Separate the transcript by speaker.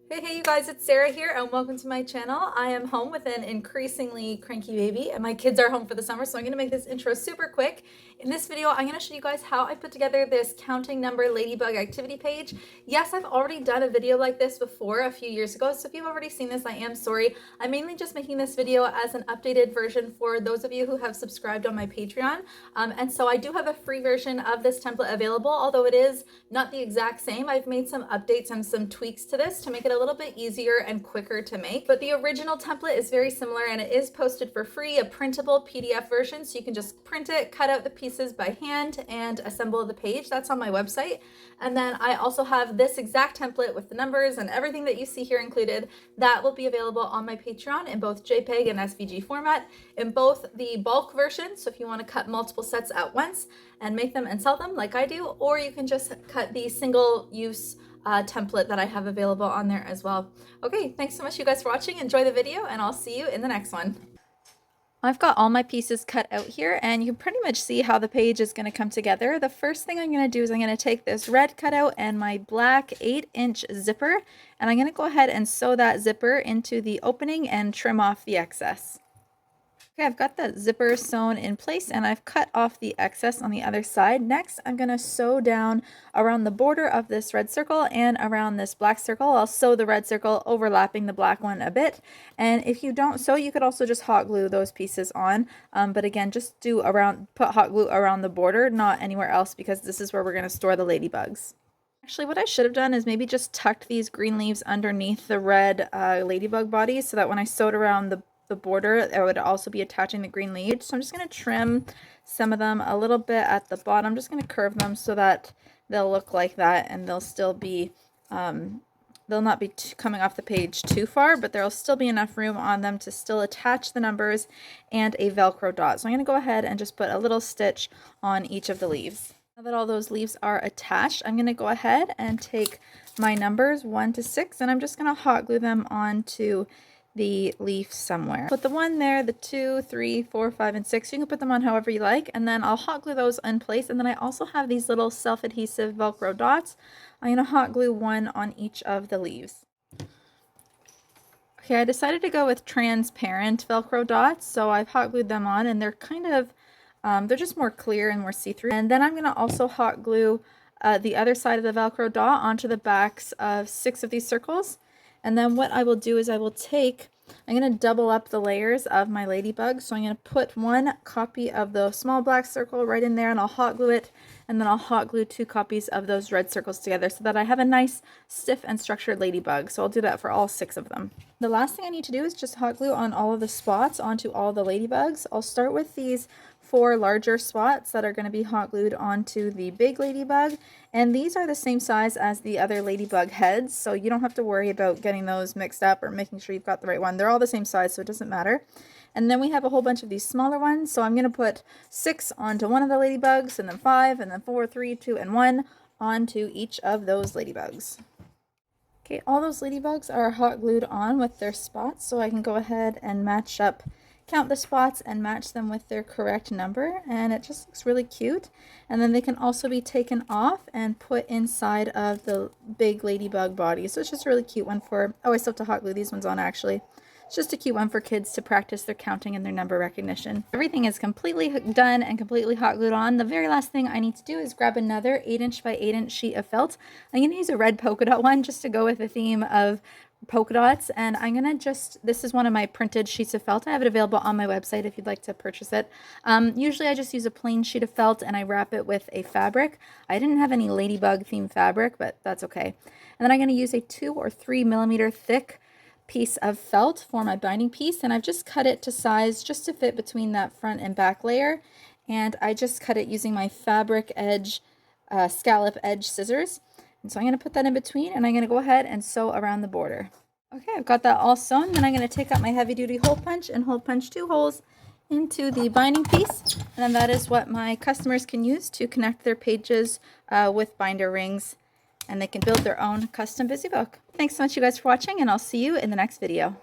Speaker 1: Hey you guys, it's Sarah here and welcome to my channel. I am home with an increasingly cranky baby and my kids are home for the summer, so I'm gonna make this intro super quick. In this video, I'm gonna show you guys how I put together this counting number ladybug activity page. Yes, I've already done a video like this before a few years ago, so if you've already seen this, I am sorry. I'm mainly just making this video as an updated version for those of you who have subscribed on my Patreon. And so I do have a free version of this template available, although it is not the exact same. I've made some updates and some tweaks to this to make it a little bit easier and quicker to make. But the original template is very similar and it is posted for free, a printable PDF version. So you can just print it, cut out the pieces by hand and assemble the page. That's on my website. And then I also have this exact template with the numbers and everything that you see here included. That will be available on my Patreon in both JPEG and SVG format, in both the bulk version. So if you want to cut multiple sets at once and make them and sell them like I do, or you can just cut the single use template that I have available on there as well. Okay, thanks so much you guys for watching. Enjoy the video and I'll see you in the next one. I've got all my pieces cut out here and you can pretty much see how the page is going to come together. The first thing I'm going to do is I'm going to take this red cutout and my black 8-inch zipper, and I'm going to go ahead and sew that zipper into the opening and trim off the excess. Okay, I've got that zipper sewn in place and I've cut off the excess on the other side. Next, I'm going to sew down around the border of this red circle and around this black circle. I'll sew the red circle overlapping the black one a bit. And if you don't sew, you could also just hot glue those pieces on. But again, just put hot glue around the border, not anywhere else, because this is where we're going to store the ladybugs. Actually, what I should have done is maybe just tucked these green leaves underneath the red ladybug bodies so that when I sewed around the border, I would also be attaching the green leaves. So I'm just going to trim some of them a little bit at the bottom. I'm just going to curve them so that they'll look like that, and they'll still be, they'll not be coming off the page too far, but there'll still be enough room on them to still attach the numbers and a Velcro dot. So I'm going to go ahead and just put a little stitch on each of the leaves. Now that all those leaves are attached, I'm going to go ahead and take my numbers 1 to 6, and I'm just going to hot glue them onto the leaf somewhere. Put the 1 there, the 2, 3, 4, 5, and 6. You can put them on however you like, and then I'll hot glue those in place. And then I also have these little self-adhesive Velcro dots. I'm going to hot glue 1 on each of the leaves. Okay, I decided to go with transparent Velcro dots, so I've hot glued them on, and they're kind of, they're just more clear and more see-through. And then I'm going to also hot glue the other side of the Velcro dot onto the backs of 6 of these circles. And then what I will do is I'm going to double up the layers of my ladybug. So I'm going to put 1 copy of the small black circle right in there, and I'll hot glue it. And then I'll hot glue 2 copies of those red circles together so that I have a nice stiff and structured ladybug. So I'll do that for all 6 of them. The last thing I need to do is just hot glue on all of the spots onto all the ladybugs. I'll start with these 4 larger spots that are going to be hot glued onto the big ladybug, and these are the same size as the other ladybug heads, so you don't have to worry about getting those mixed up or making sure you've got the right one. They're all the same size, so it doesn't matter. And then we have a whole bunch of these smaller ones, so I'm going to put 6 onto one of the ladybugs, and then 5, and then 4, 3, 2, and 1 onto each of those ladybugs. Okay, all those ladybugs are hot glued on with their spots, so I can go ahead and count the spots and match them with their correct number, and it just looks really cute. And then they can also be taken off and put inside of the big ladybug body. So it's just a really cute one for, oh, I still have to hot glue these ones on actually. It's just a cute one for kids to practice their counting and their number recognition. Everything is completely done and completely hot glued on. The very last thing I need to do is grab another 8-inch by 8-inch sheet of felt. I'm going to use a red polka dot one just to go with the theme of polka dots, and I'm gonna this is one of my printed sheets of felt. I have it available on my website if you'd like to purchase it. Usually I just use a plain sheet of felt and I wrap it with a fabric. I didn't have any ladybug themed fabric, but that's okay. And then I'm going to use a 2 or 3 millimeter thick piece of felt for my binding piece, and I've just cut it to size just to fit between that front and back layer, and I just cut it using my fabric edge scallop edge scissors. And so I'm going to put that in between, and I'm going to go ahead and sew around the border. Okay, I've got that all sewn. Then I'm going to take out my heavy duty hole punch and hole punch 2 holes into the binding piece. And then that is what my customers can use to connect their pages with binder rings, and they can build their own custom busy book. Thanks so much you guys for watching, and I'll see you in the next video.